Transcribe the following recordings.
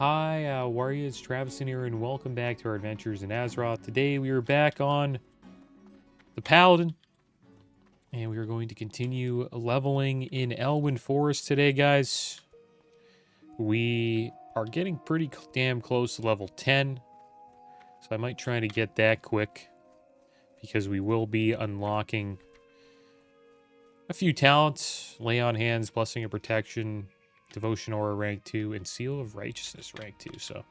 Hi, how are you? It's Travis in here, and welcome back to our adventures in Azeroth. Today we are back on the Paladin, and we are going to continue leveling in Elwyn Forest today, guys. We are getting pretty damn close to level 10, so I might try to get that quick, because we will be unlocking a few talents: Lay on Hands, Blessing of Protection, Devotion Aura rank 2, and Seal of Righteousness rank 2. So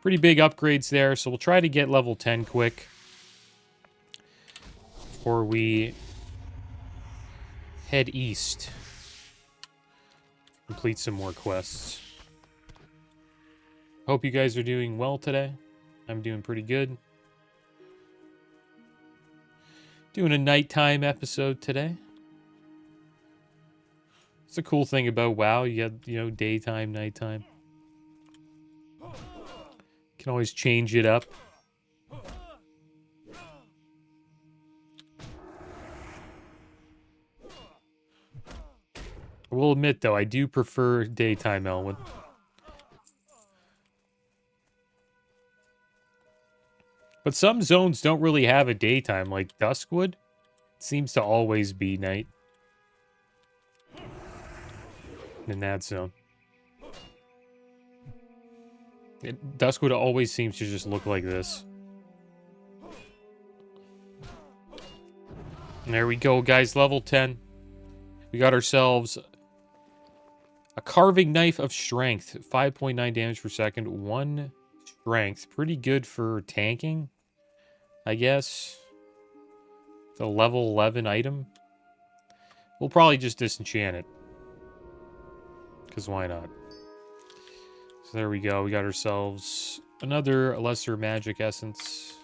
pretty big upgrades there. So we'll try to get level 10 quick before we head east. Complete some more quests. Hope you guys are doing well today. I'm doing pretty good. Doing a nighttime episode today. It's a cool thing about WoW. You got, daytime, nighttime. Can always change it up. I will admit, though, I do prefer daytime Elwyn. But some zones don't really have a daytime, like Duskwood. It seems to always be night in that zone. Duskwood always seems to just look like this. And there we go, guys. Level 10. We got ourselves a Carving Knife of Strength. 5.9 damage per second. 1 strength. Pretty good for tanking, I guess. It's a level 11 item. We'll probably just disenchant it, because why not? So there we go. We got ourselves another lesser magic essence.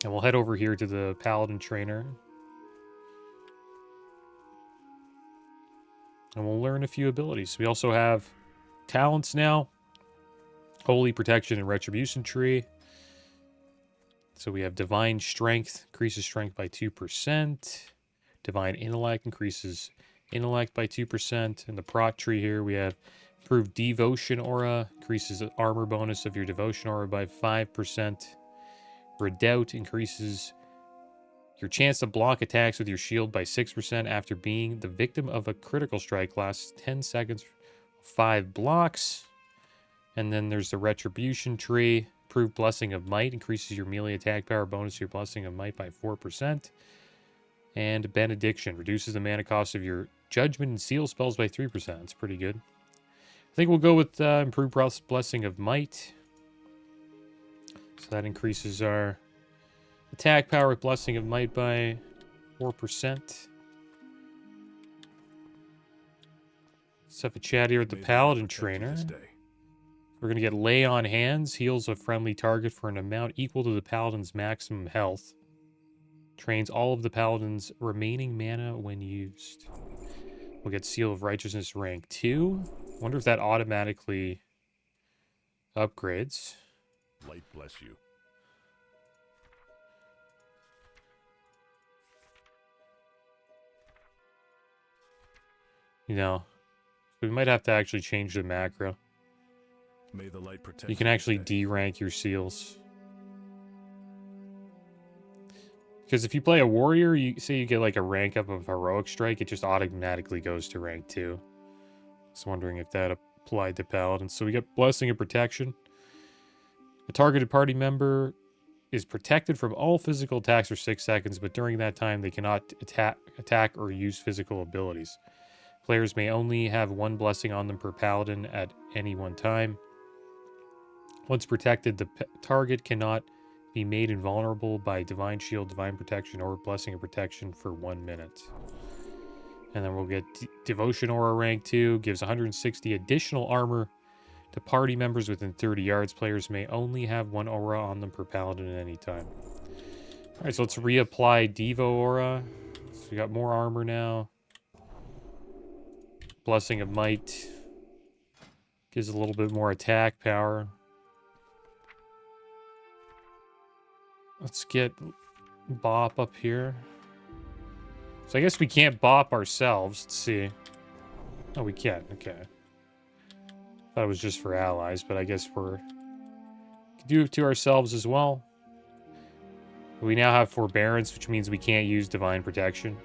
And we'll head over here to the Paladin trainer. And we'll learn a few abilities. We also have talents now. Holy Protection and Retribution Tree. So we have Divine Strength, increases strength by 2%. Divine Intellect increases intellect by 2%. And the Prot tree here, we have improved Devotion Aura, increases the armor bonus of your Devotion Aura by 5%. Redoubt increases your chance to block attacks with your shield by 6% after being the victim of a critical strike. Lasts 10 seconds, 5 blocks. And then there's the Retribution tree. Improved Blessing of Might increases your melee attack power bonus to your Blessing of Might by 4%. And Benediction reduces the mana cost of your Judgment and Seal spells by 3%. That's pretty good. I think we'll go with Improved Blessing of Might. So that increases our attack power with Blessing of Might by 4%. Let's have a chat here with the Paladin trainer. We're going to get Lay on Hands. Heals a friendly target for an amount equal to the Paladin's maximum health. Trains all of the Paladin's remaining mana when used. We'll get Seal of Righteousness rank 2. Wonder if that automatically upgrades. Light bless you. We might have to actually change the macro. May the light protect you can actually D-rank your seals. Because if you play a warrior, you get like a rank up of Heroic Strike, it just automatically goes to rank 2. Just wondering if that applied to Paladin. So we got Blessing of Protection. A targeted party member is protected from all physical attacks for 6 seconds, but during that time they cannot attack or use physical abilities. Players may only have 1 blessing on them per Paladin at any one time. Once protected, the target cannot be made invulnerable by Divine Shield, Divine Protection, or Blessing of Protection for 1 minute. And then we'll get Devotion Aura rank 2. Gives 160 additional armor to party members within 30 yards. Players may only have 1 aura on them per Paladin at any time. Alright, so let's reapply Devo Aura. So we got more armor now. Blessing of Might. Gives a little bit more attack power. Let's get Bop up here. So I guess we can't Bop ourselves. Let's see. Oh, we can. Okay. Thought it was just for allies, but I guess we're do it to ourselves as well. We now have forbearance, which means we can't use divine protection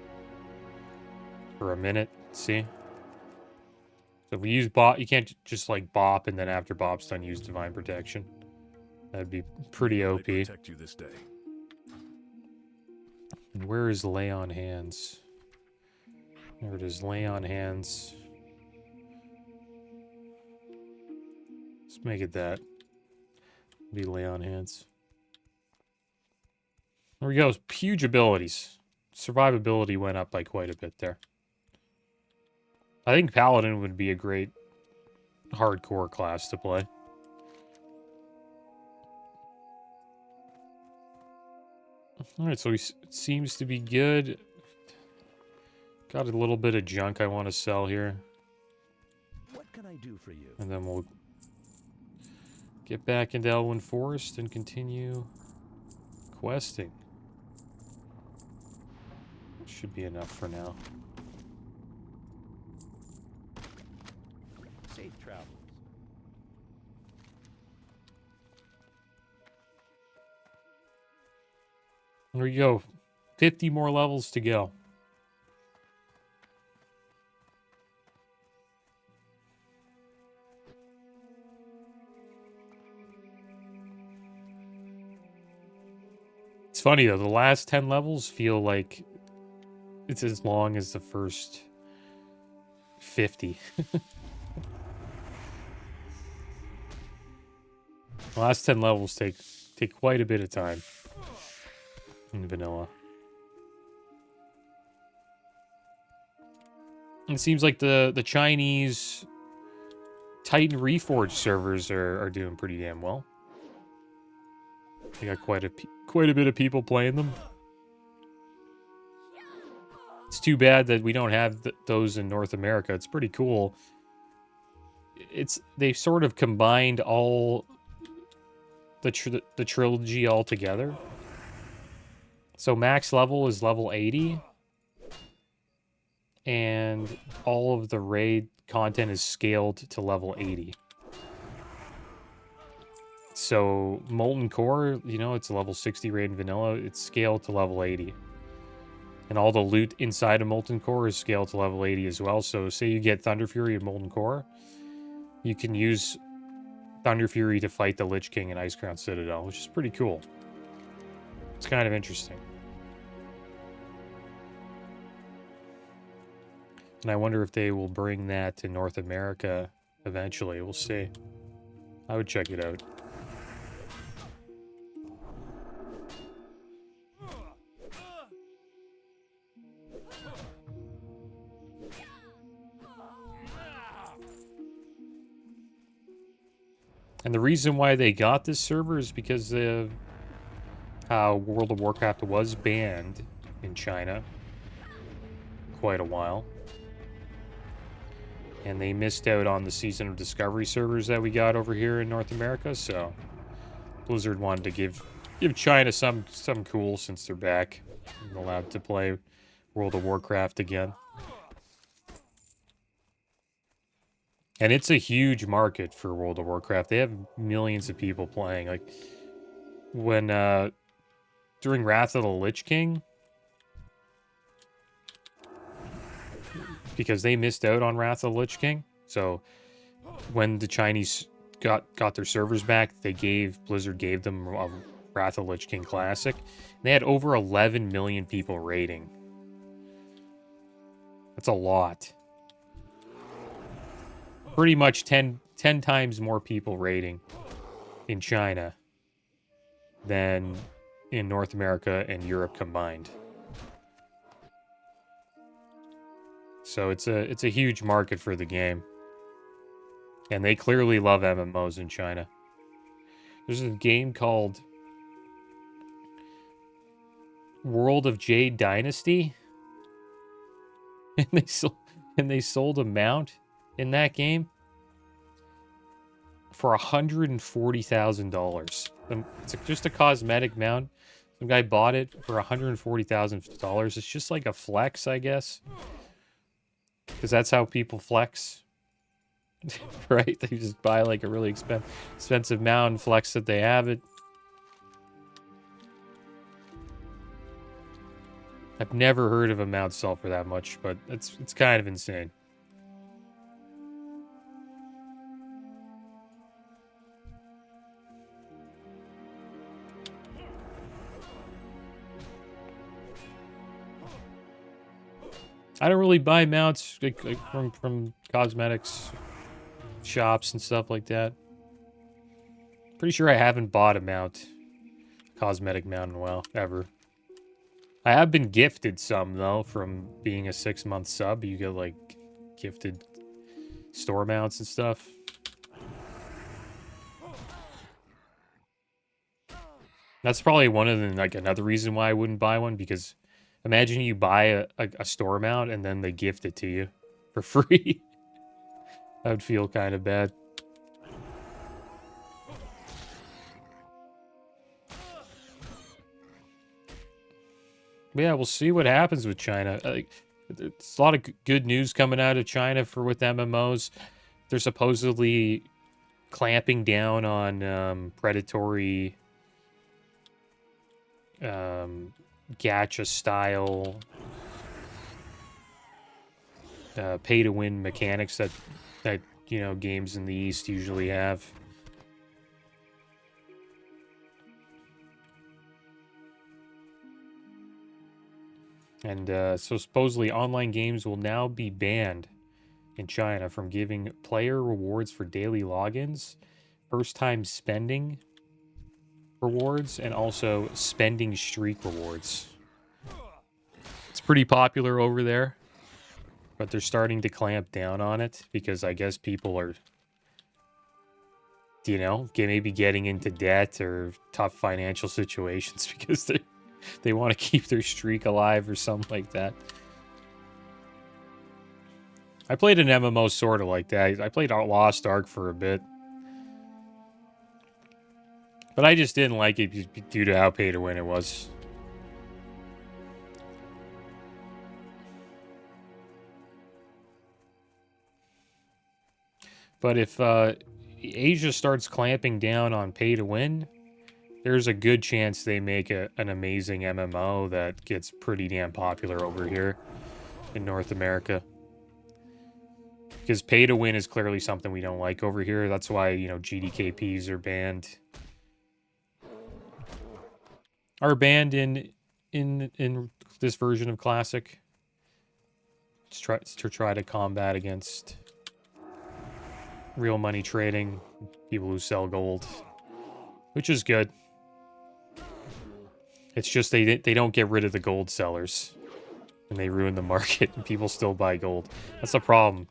for a minute. See? So if we use bop, you can't just like bop and then after bop's done use divine protection. That'd be pretty OP. Protect you this day. And where is lay on hands? There it is, lay on hands. Let's make it that. Be lay on hands. There we go. Huge abilities. Survivability went up by quite a bit there. I think Paladin would be a great hardcore class to play. Alright, so he seems to be good. Got a little bit of junk I want to sell here. What can I do for you? And then we'll get back into Elwyn Forest and continue questing. Should be enough for now. Safe travels. There you go. 50 more levels to go. It's funny though, the last 10 levels feel like it's as long as the first 50. The last 10 levels take quite a bit of time in vanilla. It seems like the Chinese Titan Reforged servers are doing pretty damn well. They got quite a bit of people playing them. It's too bad that we don't have those in North America. It's pretty cool. They sort of combined all the trilogy all together. So max level is level 80. And all of the raid content is scaled to level 80. So Molten Core, you know, it's a level 60 raid in vanilla. It's scaled to level 80. And all the loot inside of Molten Core is scaled to level 80 as well. So say you get Thunder Fury in Molten Core, you can use Thunder Fury to fight the Lich King in Icecrown Citadel, which is pretty cool. It's kind of interesting. And I wonder if they will bring that to North America eventually. We'll see. I would check it out. And the reason why they got this server is because of how World of Warcraft was banned in China quite a while. And they missed out on the Season of Discovery servers that we got over here in North America, so Blizzard wanted to give China some cool since they're back and allowed to play World of Warcraft again. And it's a huge market for World of Warcraft. They have millions of people playing. Like when during Wrath of the Lich King, because they missed out on Wrath of the Lich King. So when the Chinese got their servers back, Blizzard gave them a Wrath of the Lich King Classic. And they had over 11 million people raiding. That's a lot. Pretty much 10 times more people raiding in China than in North America and Europe combined. So it's a huge market for the game. And they clearly love MMOs in China. There's a game called World of Jade Dynasty. And they sold a mount in that game for $140,000. It's just a cosmetic mount. Some guy bought it for $140,000. It's just like a flex, I guess. Because that's how people flex Right? They just buy like a really expensive mount and flex that they have it. I've never heard of a mount sell for that much, but it's kind of insane. I don't really buy mounts like from cosmetics shops and stuff like that. Pretty sure I haven't bought a mount, cosmetic mount in a while, ever. I have been gifted some, though, from being a 6-month sub. You get, like, gifted store mounts and stuff. That's probably one of the, like, another reason why I wouldn't buy one, because imagine you buy a store mount and then they gift it to you for free. That would feel kind of bad. But yeah, we'll see what happens with China. It's a lot of good news coming out of China with MMOs. They're supposedly clamping down on predatory gacha style pay to win mechanics that you know games in the East usually have. And so supposedly online games will now be banned in China from giving player rewards for daily logins, first time spending rewards, and also spending streak rewards. It's pretty popular over there, but they're starting to clamp down on it because I guess people are, you know, maybe getting into debt or tough financial situations because they want to keep their streak alive or something like that. I played an MMO sort of like that. I played Lost Ark for a bit. But I just didn't like it due to how pay to win it was. But if Asia starts clamping down on pay to win, there's a good chance they make an amazing MMO that gets pretty damn popular over here in North America. Because pay to win is clearly something we don't like over here. That's why, you know, GDKPs are banned. Are banned in this version of Classic. To try to combat against real money trading, people who sell gold, which is good. It's just they don't get rid of the gold sellers, and they ruin the market, and people still buy gold. That's the problem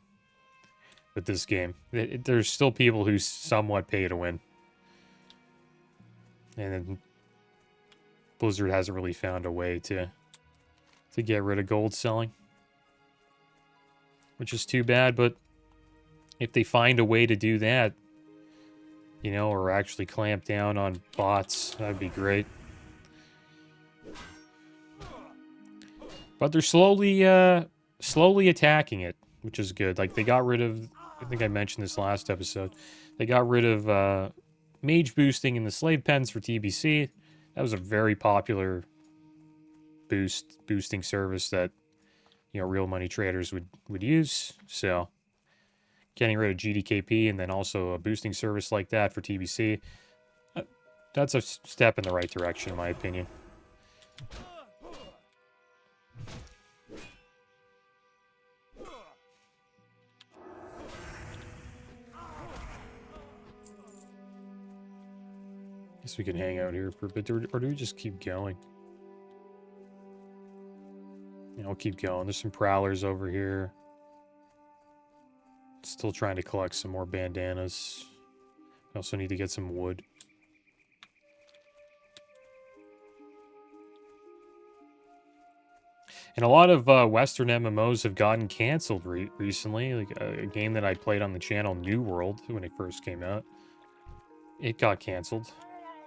with this game. There's still people who somewhat pay to win, and then Blizzard hasn't really found a way to get rid of gold selling, which is too bad. But if they find a way to do that, you know, or actually clamp down on bots, that'd be great. But they're slowly attacking it, which is good. Like, they got rid of, I think I mentioned this last episode, they got rid of mage boosting in the slave pens for TBC. That was a very popular boosting service that, you know, real money traders would use. So getting rid of GDKP and then also a boosting service like that for TBC, that's a step in the right direction, in my opinion. Guess we can hang out here for a bit, or do we just keep going? Yeah, I'll keep going. There's some prowlers over here. Still trying to collect some more bandanas. I also need to get some wood. And a lot of Western MMOs have gotten canceled recently. Like a game that I played on the channel, New World, when it first came out. It got canceled.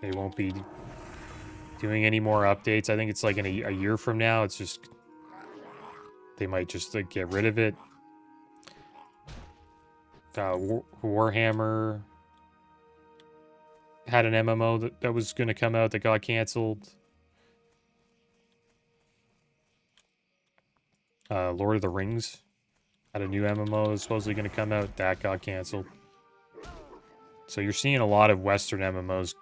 They won't be doing any more updates. I think it's like in a year from now. It's just, they might just like get rid of it. Warhammer had an MMO that was going to come out that got canceled. Lord of the Rings had a new MMO that was supposedly going to come out. That got canceled. So you're seeing a lot of Western MMOs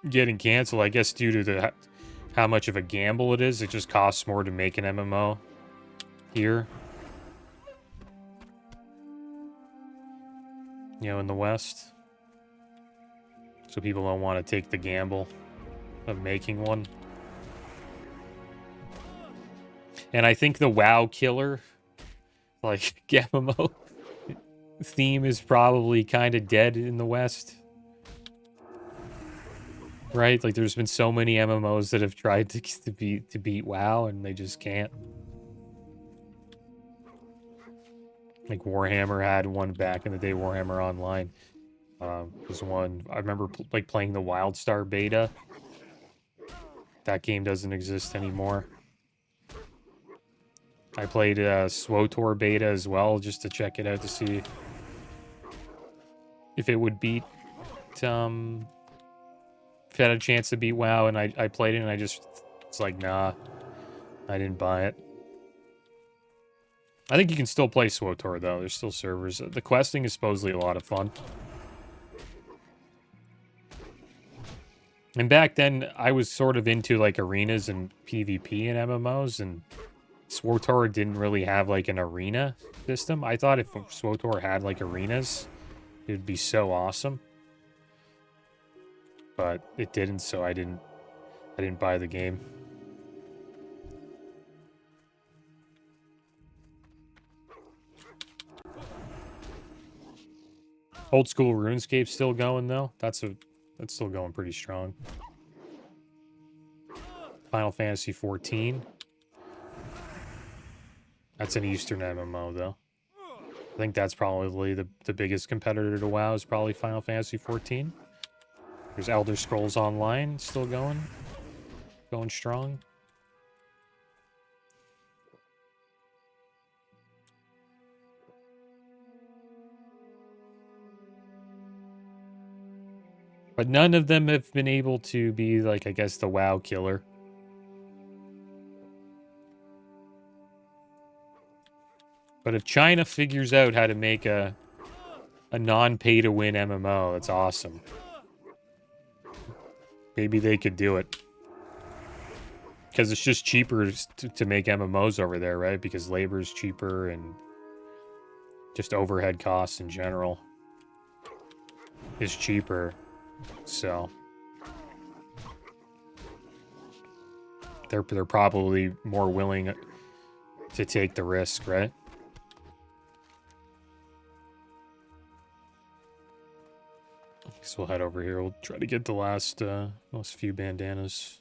getting canceled, I guess, due to how much of a gamble it is. It just costs more to make an MMO here. You know, in the West. So people don't want to take the gamble of making one. And I think the WoW killer, like, MMO theme is probably kind of dead in the West. Right? Like, there's been so many MMOs that have tried to beat WoW, and they just can't. Like, Warhammer had one back in the day, Warhammer Online. Was one, I remember, like, playing the WildStar beta. That game doesn't exist anymore. I played SWTOR beta as well, just to check it out to see if it would beat, if it had a chance to beat WoW, and I played it, and it's like, nah, I didn't buy it. I think you can still play SWTOR, though. There's still servers. The questing is supposedly a lot of fun. And back then, I was sort of into, like, arenas and PvP and MMOs, and SWTOR didn't really have, like, an arena system. I thought if SWTOR had, like, arenas, it would be so awesome. But it didn't, so I didn't buy the game. Old school RuneScape's still going, though. That's still going pretty strong. Final Fantasy 14. That's an Eastern MMO, though. I think that's probably the biggest competitor to WoW is probably Final Fantasy 14. There's Elder Scrolls Online still going strong. But none of them have been able to be, like, I guess, the WoW killer. But if China figures out how to make a non-pay-to-win MMO, that's awesome. Maybe they could do it. Because it's just cheaper to make MMOs over there, right? Because labor is cheaper and just overhead costs in general is cheaper. So they're probably more willing to take the risk, right? So we'll head over here. We'll try to get the last few bandanas.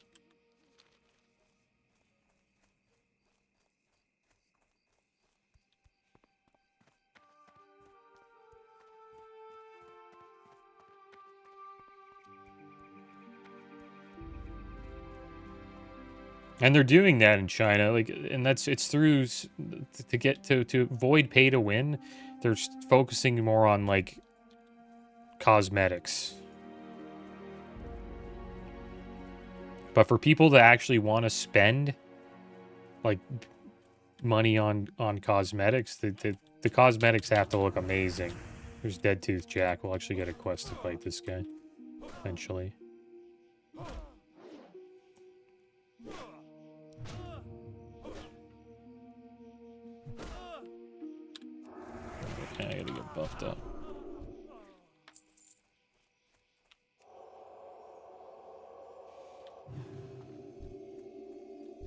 And they're doing that in China, like, and it's through to avoid pay to win. They're focusing more on, like, cosmetics. But for people that actually want to spend, like, money on cosmetics, the cosmetics have to look amazing. There's Dead Tooth Jack. We'll actually get a quest to fight this guy eventually. Okay, I gotta get buffed up.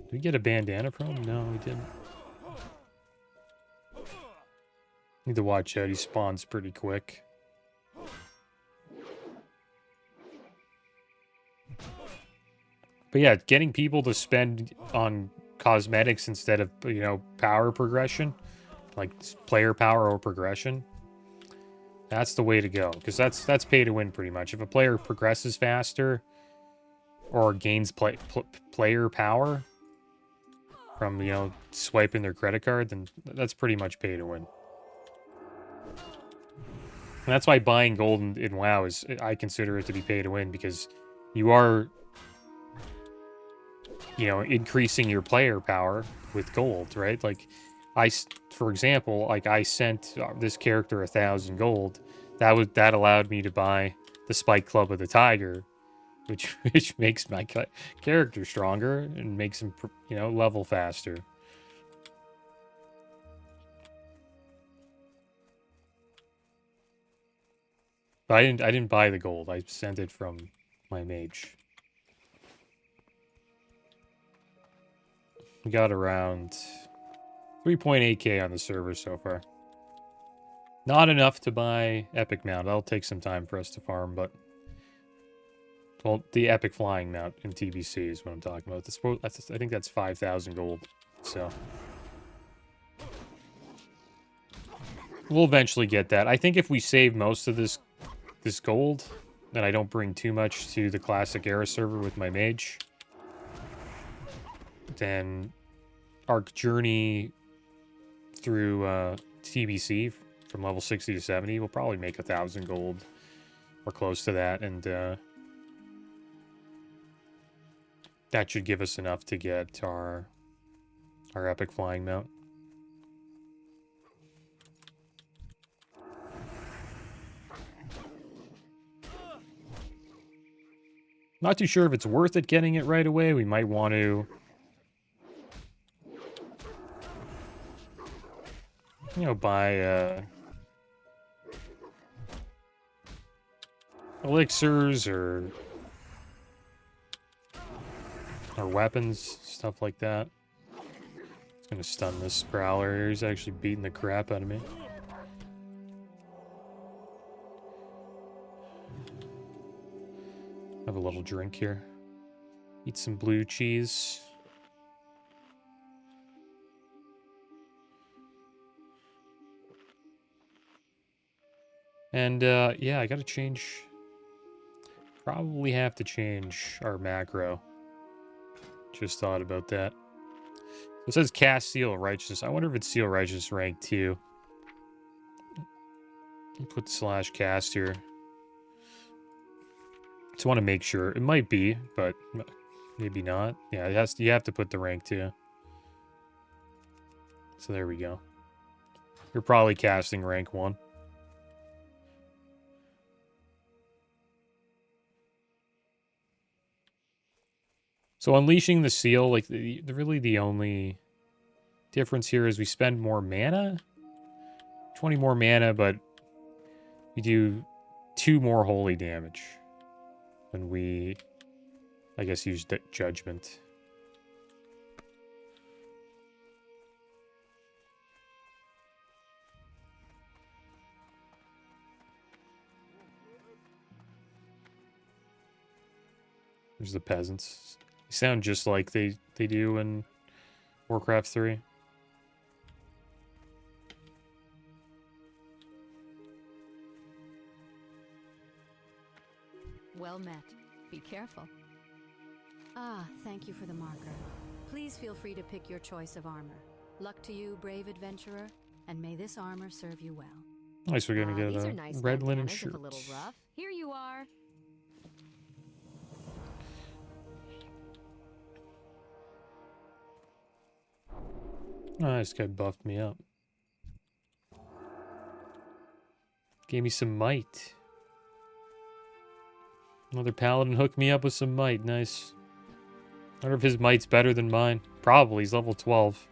Did we get a bandana from him? No, we didn't. Need to watch out. He spawns pretty quick. But yeah, getting people to spend on cosmetics instead of, you know, power progression, like player power or progression, that's the way to go. Because that's pay to win pretty much. If a player progresses faster or gains player power from, you know, swiping their credit card, then that's pretty much pay to win. And that's why buying gold in WoW is, I consider it to be pay to win, because you are, you know, increasing your player power with gold, right? Like, for example, like I sent this character 1,000 gold. That allowed me to buy the Spike Club of the Tiger, which makes my character stronger and makes him, you know, level faster. But I didn't buy the gold. I sent it from my mage. We got around 3.8k on the server so far. Not enough to buy Epic Mount. That'll take some time for us to farm, but... Well, the Epic Flying Mount in TBC is what I'm talking about. I think that's 5,000 gold, so... We'll eventually get that. I think if we save most of this gold, then I don't bring too much to the Classic Era server with my mage, then our journey through TBC from level 60 to 70 will probably make 1,000 gold or close to that, and that should give us enough to get our Epic Flying Mount. Not too sure if it's worth it getting it right away. We might want to, you know, buy elixirs or weapons, stuff like that. It's gonna stun this prowler here. He's actually beating the crap out of me. Have a little drink here. Eat some blue cheese. And yeah, I gotta change. Probably have to change our macro. Just thought about that. It says cast Seal Righteousness. I wonder if it's Seal Righteousness rank 2. Put /cast here. Just want to make sure. It might be, but maybe not. Yeah, it has to, you have to put the rank 2. So there we go. You're probably casting rank 1. So unleashing the seal, like really the only difference here is we spend more mana. 20 more mana, but we do 2 more holy damage when we, I guess, use judgment. There's the peasants. They sound just like they do in Warcraft 3. Well met. Be careful. Ah, thank you for the marker. Please feel free to pick your choice of armor. Luck to you, brave adventurer, and may this armor serve you well. Nice, we're gonna get these a are nice red linen bandanas, shirt. if a little rough. Here you are. Oh, this guy buffed me up. Gave me some might. Another paladin hooked me up with some might. Nice. I wonder if his might's better than mine. Probably. He's level 12.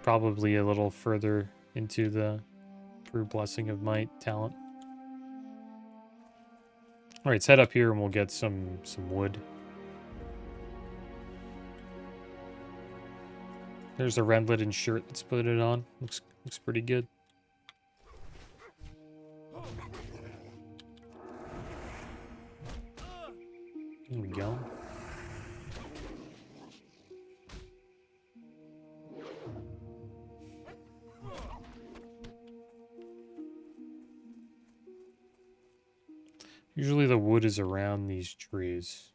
Probably a little further into the True Blessing of Might talent. Alright, let's head up here and we'll get some wood. There's a red linen shirt. Let's put it on. Looks pretty good. There we go. Usually the wood is around these trees.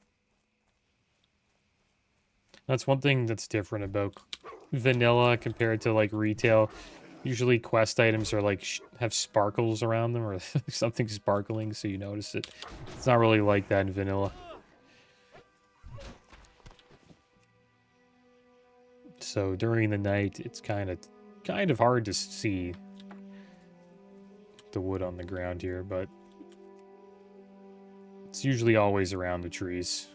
That's one thing that's different about vanilla compared to like retail. Usually quest items are like have sparkles around them or something sparkling, so you notice it. It's not really like that in vanilla. So during the night, it's kind of hard to see the wood on the ground here, but it's usually always around the trees.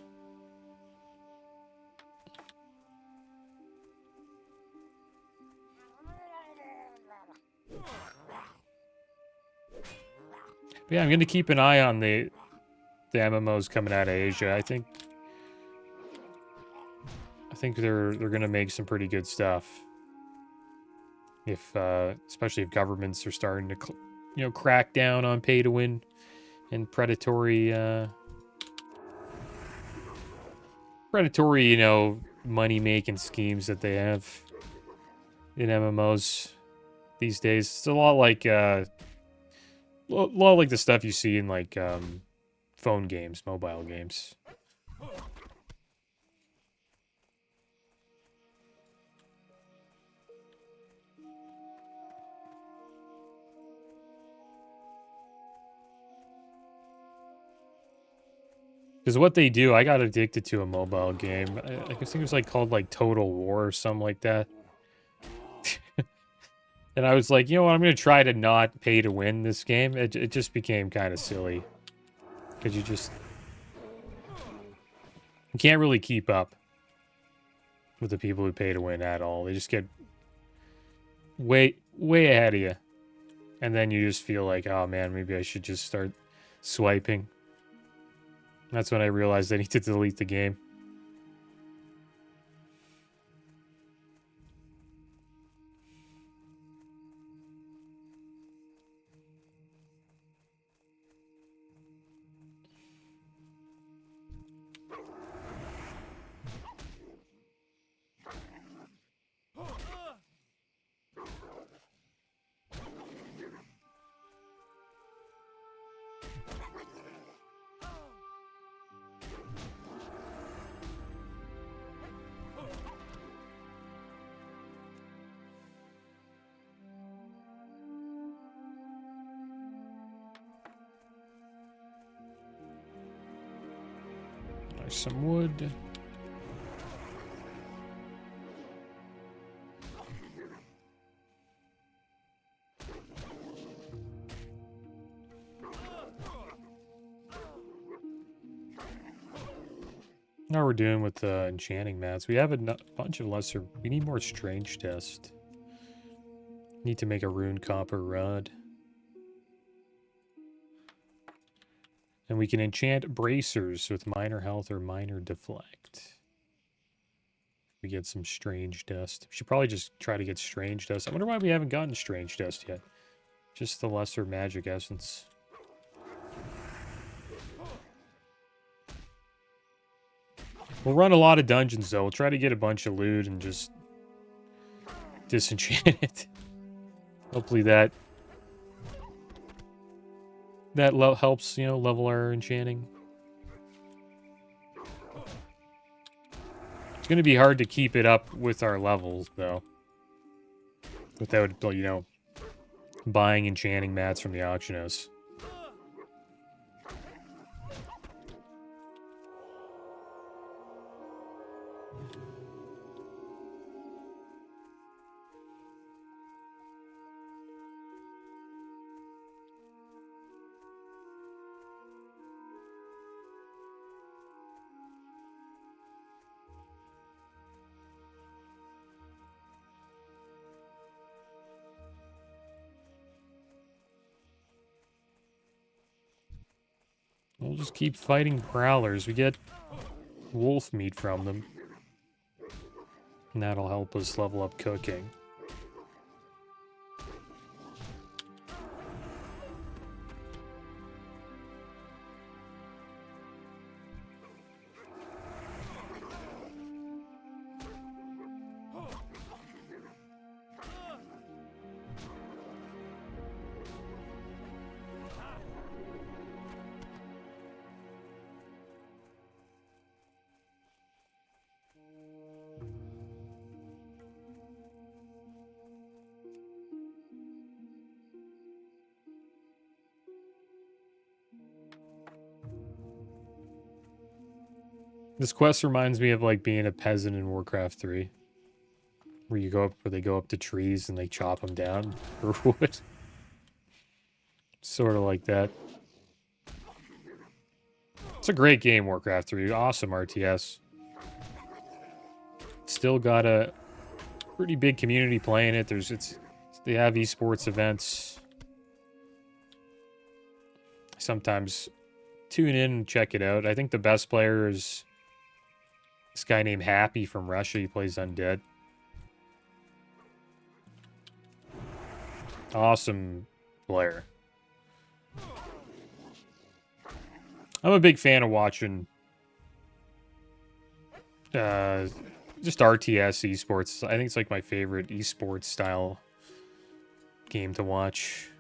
But yeah, I'm going to keep an eye on the MMOs coming out of Asia. I think they're going to make some pretty good stuff. If especially if governments are starting to crack down on pay to win and predatory money making schemes that they have in MMOs these days. It's a lot like the stuff you see in like phone games, mobile games. Because what they do, I got addicted to a mobile game. I think it was like called like Total War or something like that. And I was like, you know what, I'm going to try to not pay to win this game. It just became kind of silly. Because you can't really keep up with the people who pay to win at all. They just get way ahead of you. And then you just feel like, oh man, maybe I should just start swiping. That's when I realized I need to delete the game. There's some wood. How we're doing with enchanting mats. We have a bunch of lesser. We need more strange dust. Need to make a rune copper rod. And we can enchant bracers with minor health or minor deflect. We get some strange dust. We should probably just try to get strange dust. I wonder why we haven't gotten strange dust yet. Just the lesser magic essence. We'll run a lot of dungeons though. We'll try to get a bunch of loot and just disenchant it. Hopefully that helps, level our enchanting. It's going to be hard to keep it up with our levels, though. Without, buying enchanting mats from the auction house. We'll just keep fighting prowlers. We get wolf meat from them. And that'll help us level up cooking. This quest reminds me of like being a peasant in Warcraft 3. Where they go up to trees and they chop them down for wood. Sort of like that. It's a great game, Warcraft 3. Awesome RTS. Still got a pretty big community playing it. They have esports events. Sometimes tune in and check it out. I think the best player is this guy named Happy from Russia. He plays Undead. Awesome player. I'm a big fan of watching just RTS esports. I think it's like my favorite esports style game to watch.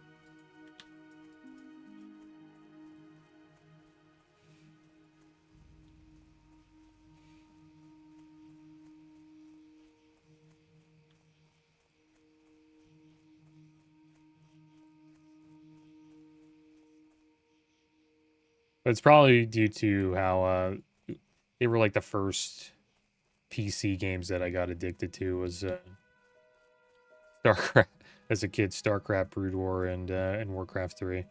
But it's probably due to how they were like the first PC games that I got addicted to was StarCraft as a kid, StarCraft Brood War and Warcraft 3.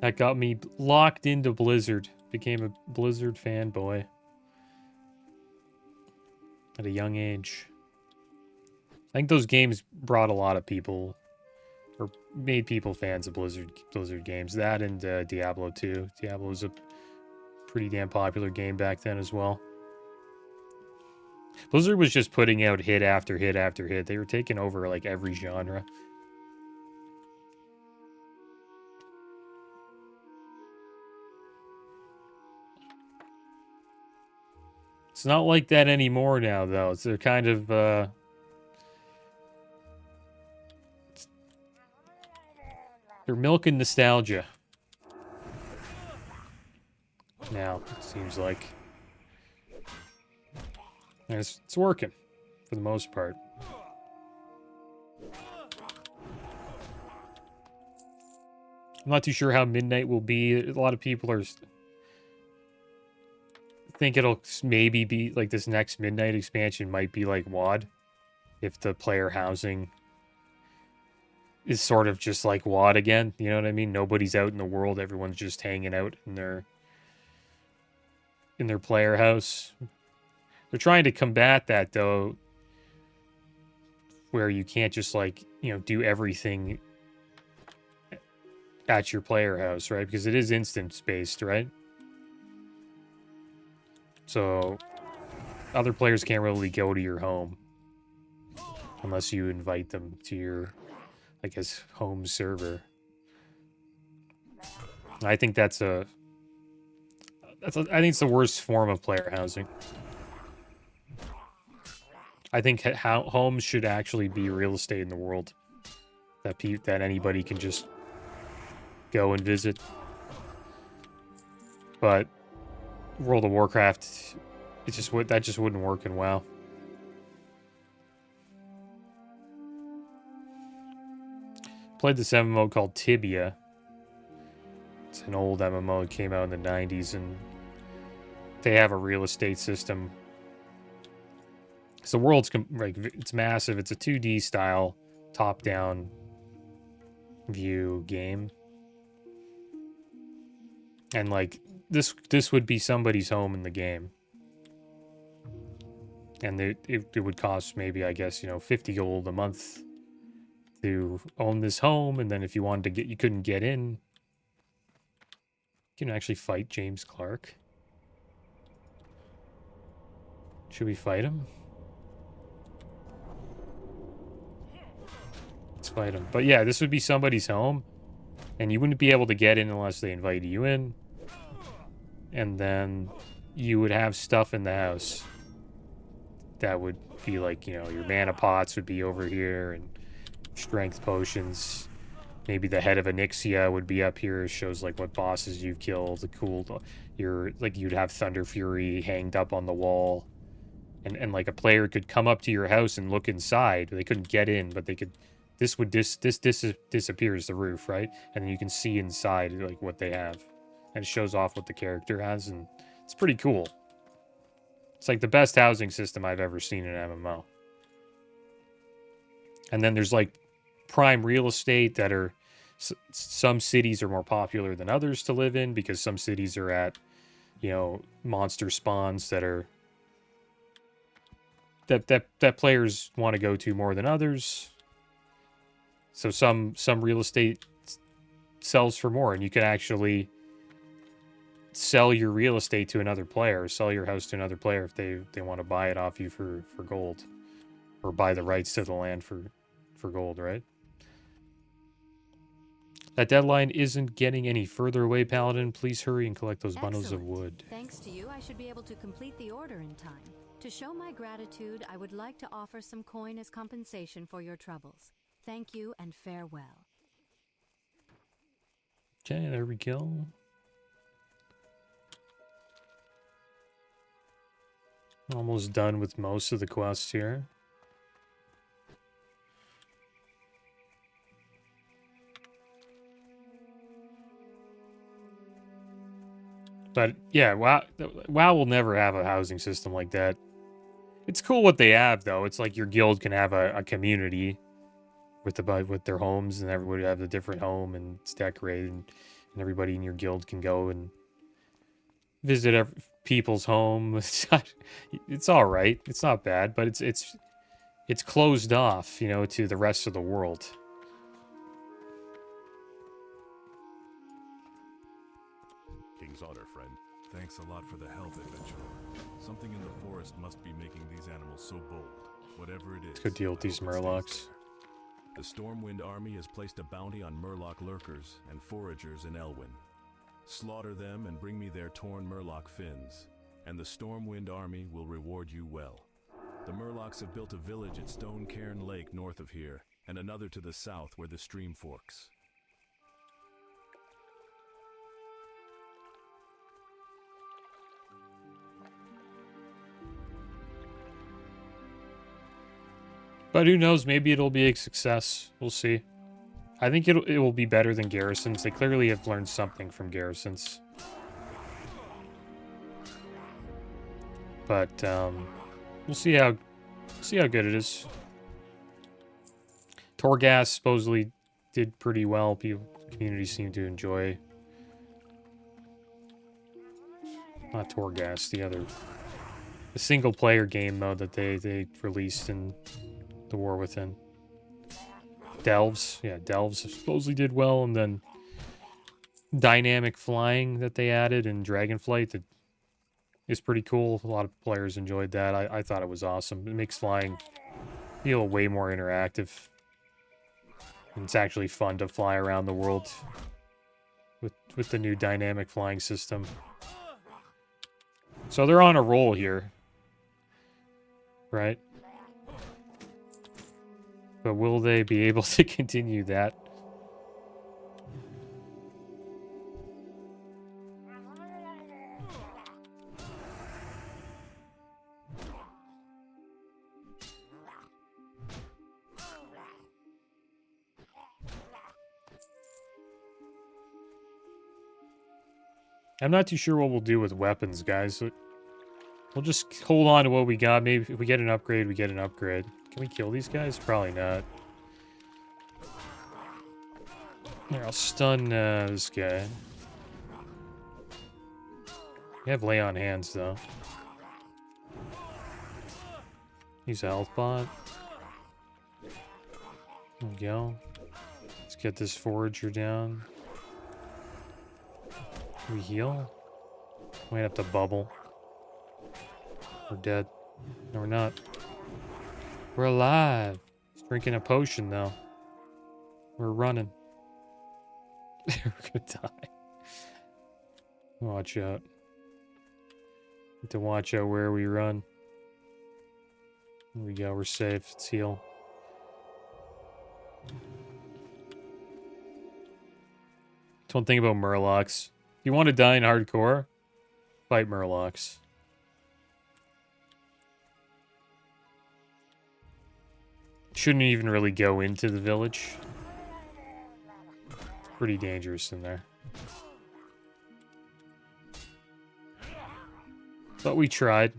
That got me locked into Blizzard. Became a Blizzard fanboy at a young age. I think those games brought a lot of people, or made people fans of Blizzard games. That and Diablo 2. Diablo was a pretty damn popular game back then as well. Blizzard was just putting out hit after hit after hit. They were taking over like every genre. It's not like that anymore now, though. They're kind of, they're milking nostalgia. Now, it seems like. And it's working, for the most part. I'm not too sure how Midnight will be. A lot of people are... think it'll maybe be like this next Midnight expansion might be like WoD, if the player housing is sort of just like WoD again. You know what I mean? Nobody's out in the world. Everyone's just hanging out in their player house. They're trying to combat that though, where you can't just like, you know, do everything at your player house, right? Because it is instance based, right? So, other players can't really go to your home unless you invite them to your, I guess, home server. I think I think it's the worst form of player housing. I think homes should actually be real estate in the world that anybody can just go and visit. But World of Warcraft, that just wouldn't work in WoW. Played this MMO called Tibia. It's an old MMO. It came out in the 90s, and they have a real estate system. So the world's like, it's massive. It's a 2D style top-down view game, and like this would be somebody's home in the game, and it would cost maybe, I guess, 50 gold a month to own this home. And then if you wanted to you couldn't get in. You can actually fight James Clark. Should we fight him? Let's fight him. But yeah, this would be somebody's home, and you wouldn't be able to get in unless they invited you in. And then you would have stuff in the house that would be like, your mana pots would be over here, and strength potions. Maybe the head of Onyxia would be up here. It shows like what bosses you've killed. The cool, you'd have Thunder Fury hanged up on the wall, and like a player could come up to your house and look inside. They couldn't get in, but they could. This would disappears the roof, right? And then you can see inside like what they have, and it shows off what the character has, and it's pretty cool. It's like the best housing system I've ever seen in an MMO. And then there's like prime real estate that are, some cities are more popular than others to live in because some cities are at, you know, monster spawns that are that players want to go to more than others. So some real estate sells for more, and you can actually sell your real estate to another player, sell your house to another player if they want to buy it off you for gold, or buy the rights to the land for gold, right? That deadline isn't getting any further away, Paladin. Please hurry and collect those bundles of wood. Thanks to you, I should be able to complete the order in time. To show my gratitude, I would like to offer some coin as compensation for your troubles. Thank you and farewell. Okay, there we go. Almost done with most of the quests here. But yeah, WoW will never have a housing system like that. It's cool what they have, though. It's like your guild can have a community with their homes, and everybody have a different home, and it's decorated, and everybody in your guild can go and visit people's home. It's all right. It's not bad, but it's closed off, you know, to the rest of the world. King's honor, friend. Thanks a lot for the help, adventurer. Something in the forest must be making these animals so bold. Whatever it is, Let's go deal with these I hope it stays Murlocs. there. The Stormwind army has placed a bounty on Murloc lurkers and foragers in Elwyn. Slaughter them and bring me their torn Murloc fins, and the Stormwind army will reward you well. The Murlocs have built a village at Stone Cairn Lake north of here, and another to the south where the stream forks. But who knows? Maybe it'll be a success. We'll see. I think it will be better than Garrisons. They clearly have learned something from Garrisons. But we'll see how good it is. Torghast supposedly did pretty well. Community seemed to enjoy. Not Torghast, the single player game mode that they released in the War Within. Delves, yeah, Delves supposedly did well, and then dynamic flying that they added in Dragonflight that is pretty cool. A lot of players enjoyed that. I thought it was awesome. It makes flying feel way more interactive. And it's actually fun to fly around the world with the new dynamic flying system. So they're on a roll here, right? But will they be able to continue that? I'm not too sure what we'll do with weapons, guys. We'll just hold on to what we got. Maybe if we get an upgrade, we get an upgrade. Can we kill these guys? Probably not. Here, I'll stun this guy. We have lay on hands, though. Use a health bot. There we go. Let's get this forager down. Can we heal? Might have to bubble. We're dead. No, we're not. We're alive. He's drinking a potion, though. We're running. We're gonna die. Watch out. Need to watch out where we run. There we go. We're safe. Let's heal. That's one thing about Murlocs. If you want to die in hardcore, fight Murlocs. Shouldn't even really go into the village. It's pretty dangerous in there. But we tried.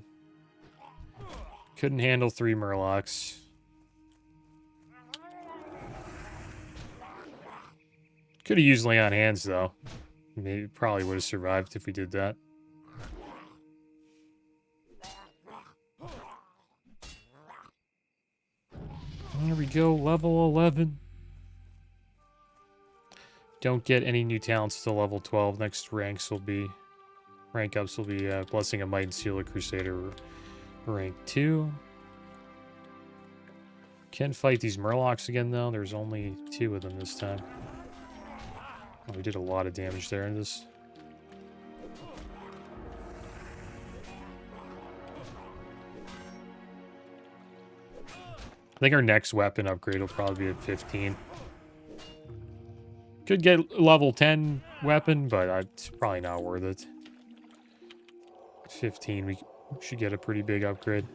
Couldn't handle 3 Murlocs. Could have used Lay on Hands, though. Maybe probably would have survived if we did that. There we go, level 11. Don't get any new talents till level 12. Next rank ups will be Blessing of Might and Seal of Crusader rank 2. Can't fight these Murlocs again, though. There's only 2 of them this time. Oh, we did a lot of damage there in this. I think our next weapon upgrade will probably be at 15. Could get level 10 weapon, but it's probably not worth it. 15, we should get a pretty big upgrade.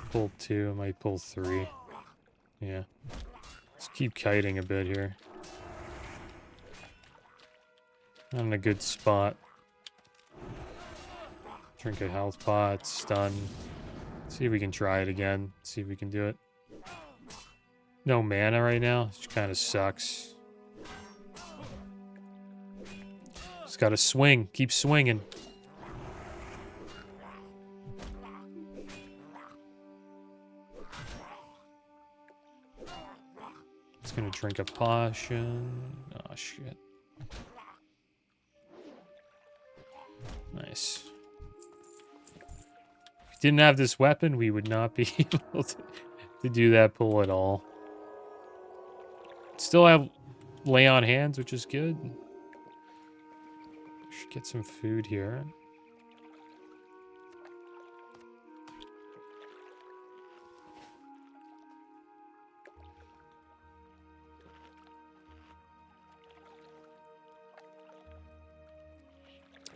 Pull 2, I might pull 3. Yeah. Let's keep kiting a bit here. Not in a good spot. Drink a health pot, stun. See if we can try it again. See if we can do it. No mana right now, which kind of sucks. Just gotta swing. Keep swinging. It's gonna drink a potion. Oh, shit. Nice. If we didn't have this weapon, we would not be able to do that pull at all. Still have Lay on Hands, which is good. Should get some food here.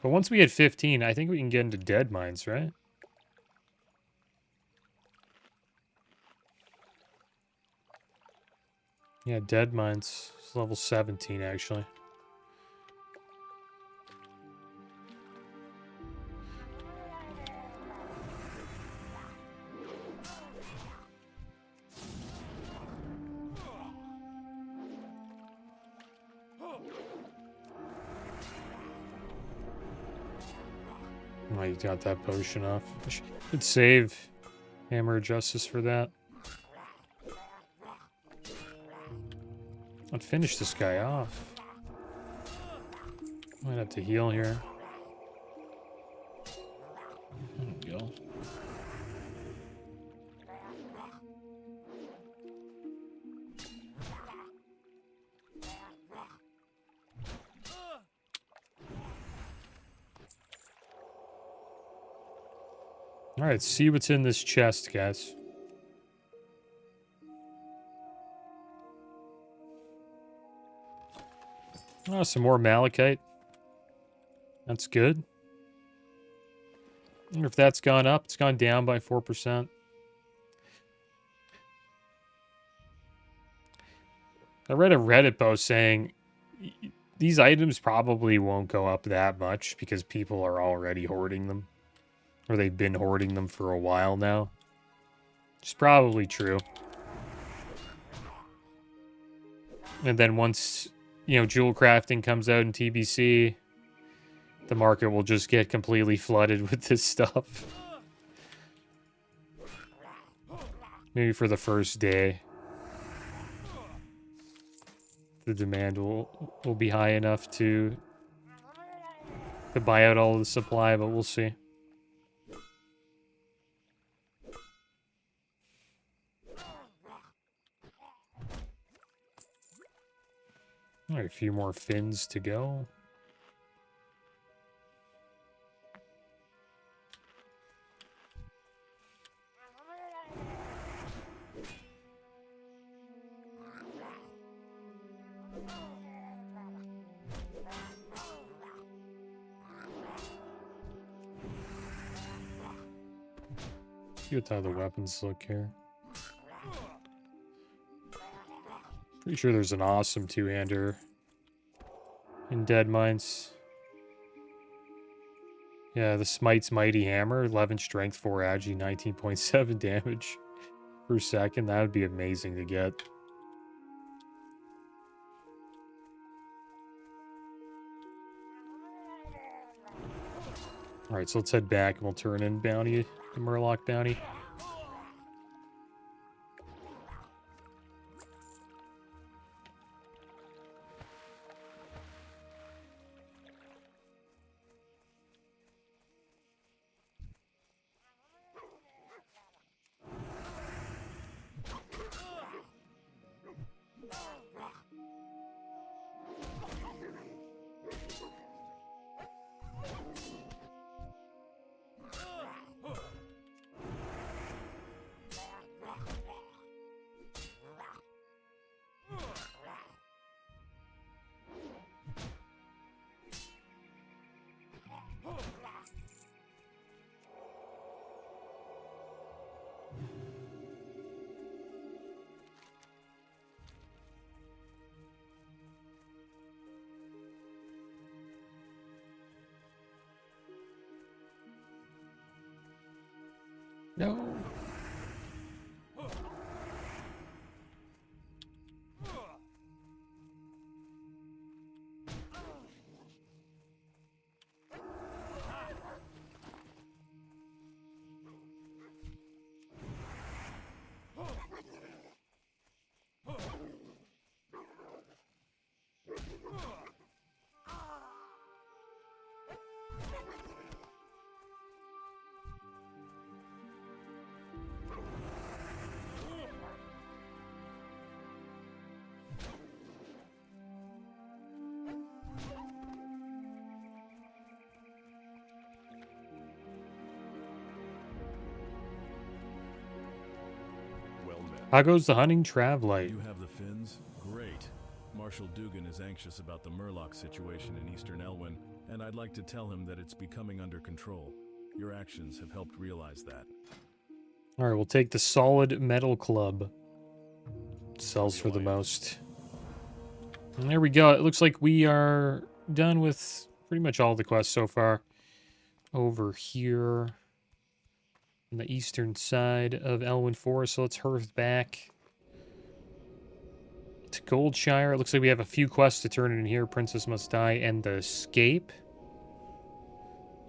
But once we hit 15, I think we can get into Dead Mines, right? Yeah, Dead Mines. It's level 17, actually. Oh, you got that potion off. I should save Hammer of Justice for that. I'd finish this guy off. Might have to heal here. There we go. Alright, see what's in this chest, guys. Oh, some more malachite. That's good. I wonder if that's gone up. It's gone down by 4%. I read a Reddit post saying these items probably won't go up that much because people are already hoarding them. Or they've been hoarding them for a while now. It's probably true. And then once, you know, jewel crafting comes out in TBC, the market will just get completely flooded with this stuff. Maybe for the first day. The demand will be high enough to buy out all of the supply, but we'll see. All right, a few more fins to go. see what how the weapons look here. Pretty sure there's an awesome two-hander in Dead Mines. Yeah, the Smite's Mighty Hammer, 11 strength, 4 agi, 19.7 damage per second. That would be amazing to get. Alright, so let's head back and we'll turn in bounty, the Murloc bounty. No. How goes the hunting travlite? You have the fins? Great. Marshal Dugan is anxious about the Murloc situation in Eastern Elwyn, and I'd like to tell him that it's becoming under control. Your actions have helped realize that. Alright, we'll take the Solid Metal Club. Sells for the most. And there we go. It looks like we are done with pretty much all the quests so far. Over here on the eastern side of Elwyn Forest. So let's hearth back to Goldshire. It looks like we have a few quests to turn in here. Princess Must Die and the Escape.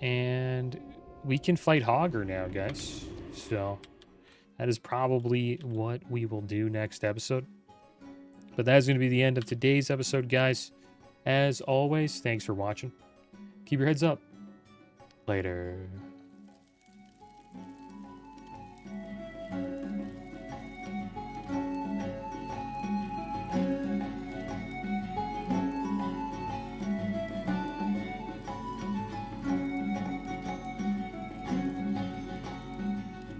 And we can fight Hogger now, guys. So that is probably what we will do next episode. But that is going to be the end of today's episode, guys. As always, thanks for watching. Keep your heads up. Later.